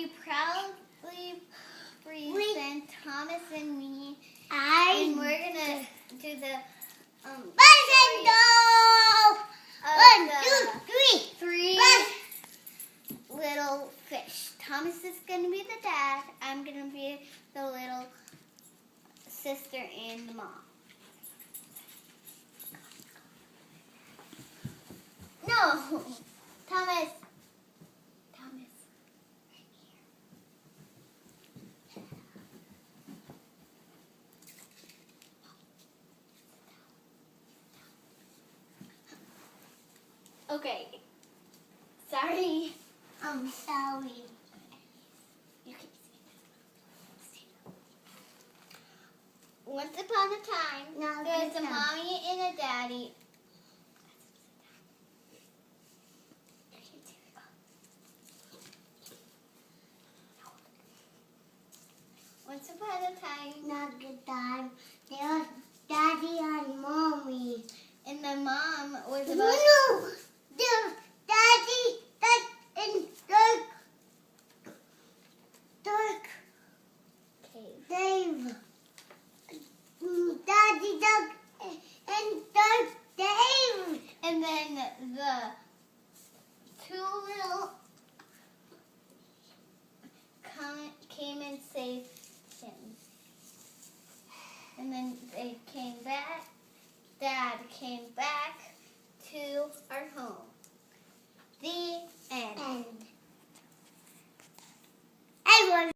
we proudly present Thomas and me, And and we're gonna do the One, two, three Bus. little fish. Thomas is gonna be the dad. I'm gonna be the little sister and the mom. No, Thomas. Okay. Sorry. I'm sorry. You can see. Once upon a time, Now there's good a time. mommy and a daddy. Once upon a time, Not good time. There was daddy and mommy. and the mom was No, about no. There was daddy, duck, and Dirk. Dave. Daddy, duck, and Dirk, Dave. and then the two little came and saved him. And then they came back. Dad came back to our home. The end. I was